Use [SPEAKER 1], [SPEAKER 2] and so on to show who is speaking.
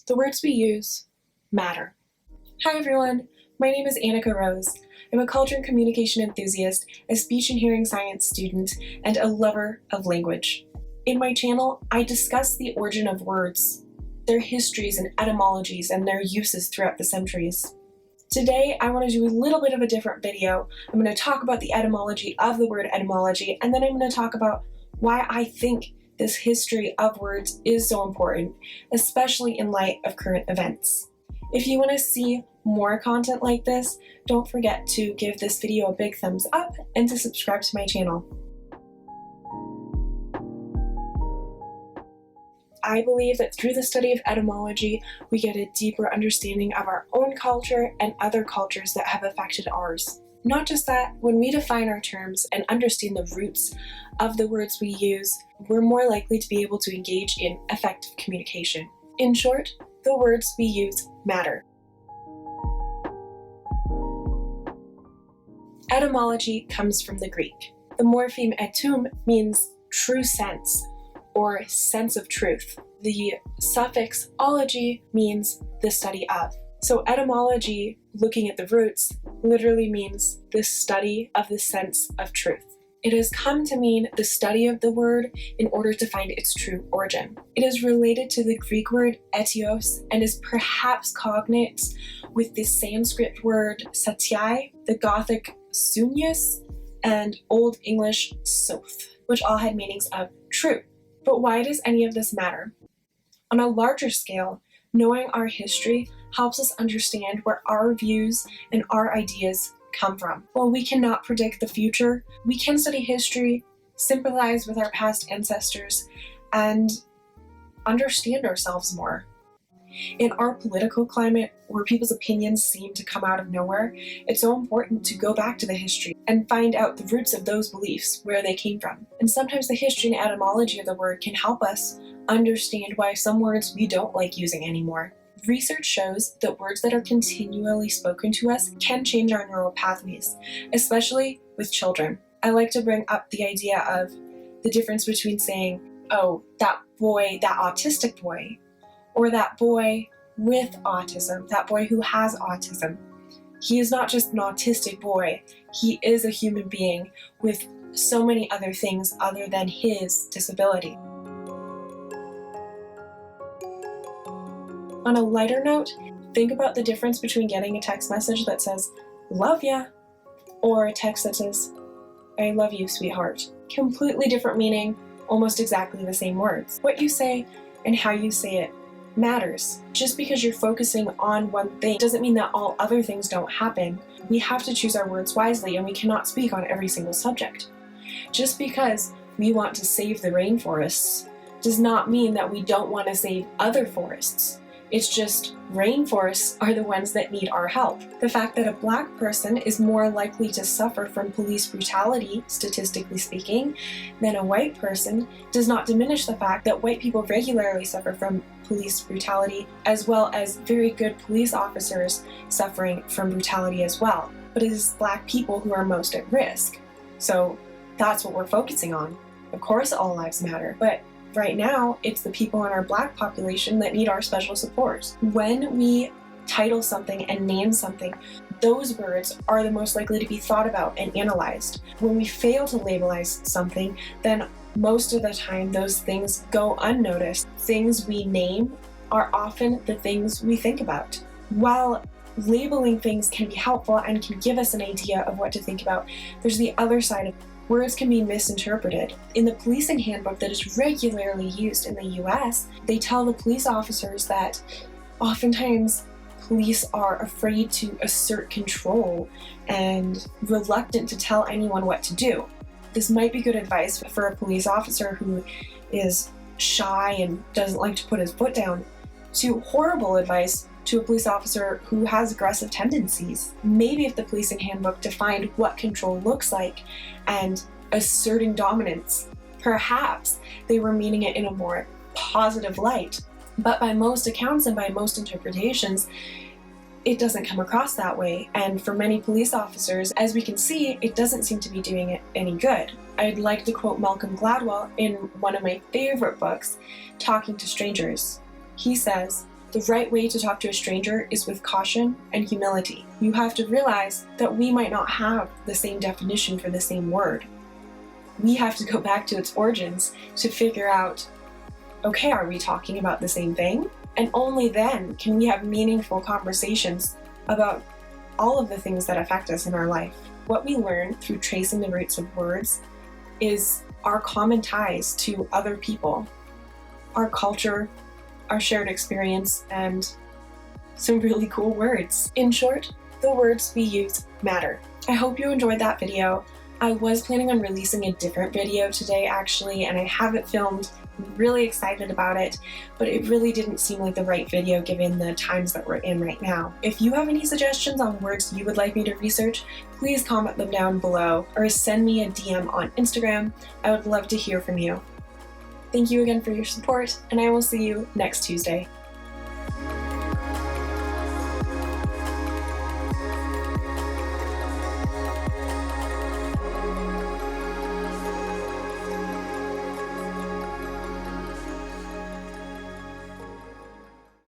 [SPEAKER 1] The words we use matter. Hi everyone, my name is Anika Rose. I'm a culture and communication enthusiast, a speech and hearing science student, and a lover of language. In my channel, I discuss the origin of words, their histories and etymologies, and their uses throughout the centuries. Today, I want to do a little bit of a different video. I'm going to talk about the etymology of the word etymology, and then I'm going to talk about why I think this history of words is so important, especially in light of current events. If you want to see more content like this, don't forget to give this video a big thumbs up and to subscribe to my channel. I believe that through the study of etymology, we get a deeper understanding of our own culture and other cultures that have affected ours. Not just that, when we define our terms and understand the roots of the words we use, we're more likely to be able to engage in effective communication. In short, the words we use matter. Etymology comes from the Greek. The morpheme etym means true sense, or sense of truth. The suffix ology means the study of. So etymology, looking at the roots, literally means the study of the sense of truth. It has come to mean the study of the word in order to find its true origin. It is related to the Greek word etios and is perhaps cognate with the Sanskrit word satyai, the Gothic sunius, and Old English soth, which all had meanings of true. But why does any of this matter? On a larger scale, knowing our history helps us understand where our views and our ideas come from. While we cannot predict the future, we can study history, sympathize with our past ancestors, and understand ourselves more. In our political climate, where people's opinions seem to come out of nowhere, it's so important to go back to the history and find out the roots of those beliefs, where they came from. And sometimes the history and etymology of the word can help us understand why some words we don't like using anymore. Research shows that words that are continually spoken to us can change our neural pathways, especially with children. I like to bring up the idea of the difference between saying, oh, that boy, that autistic boy, or that boy with autism, that boy who has autism. He is not just an autistic boy, he is a human being with so many other things other than his disability. On a lighter note, think about the difference between getting a text message that says, love ya, or a text that says, I love you, sweetheart. Completely different meaning, almost exactly the same words. What you say and how you say it matters. Just because you're focusing on one thing doesn't mean that all other things don't happen. We have to choose our words wisely, and we cannot speak on every single subject. Just because we want to save the rainforests does not mean that we don't want to save other forests. It's just rainforests are the ones that need our help. The fact that a black person is more likely to suffer from police brutality, statistically speaking, than a white person does not diminish the fact that white people regularly suffer from police brutality, as well as very good police officers suffering from brutality as well. But it is black people who are most at risk. So that's what we're focusing on. Of course, all lives matter, but right now, it's the people in our black population that need our special support. When we title something and name something, those words are the most likely to be thought about and analyzed. When we fail to labelize something, then most of the time those things go unnoticed. Things we name are often the things we think about. While labeling things can be helpful and can give us an idea of what to think about, there's the other side of it. Words can be misinterpreted. In the policing handbook that is regularly used in the US, they tell the police officers that oftentimes police are afraid to assert control and reluctant to tell anyone what to do. This might be good advice for a police officer who is shy and doesn't like to put his foot down, to horrible advice to a police officer who has aggressive tendencies. Maybe if the policing handbook defined what control looks like and asserting dominance, perhaps they were meaning it in a more positive light. But by most accounts and by most interpretations, it doesn't come across that way. And for many police officers, as we can see, it doesn't seem to be doing it any good. I'd like to quote Malcolm Gladwell in one of my favorite books, Talking to Strangers. He says, The right way to talk to a stranger is with caution and humility. You have to realize that we might not have the same definition for the same word. We have to go back to its origins to figure out, okay, are we talking about the same thing? And only then can we have meaningful conversations about all of the things that affect us in our life. What we learn through tracing the roots of words is our common ties to other people, our culture, our shared experience, and some really cool words. In short, the words we use matter. I hope you enjoyed that video. I was planning on releasing a different video today actually, and I have it filmed. I'm really excited about it, but it really didn't seem like the right video given the times that we're in right now. If you have any suggestions on words you would like me to research, please comment them down below or send me a DM on Instagram. I would love to hear from you. Thank you again for your support, and I will see you next Tuesday.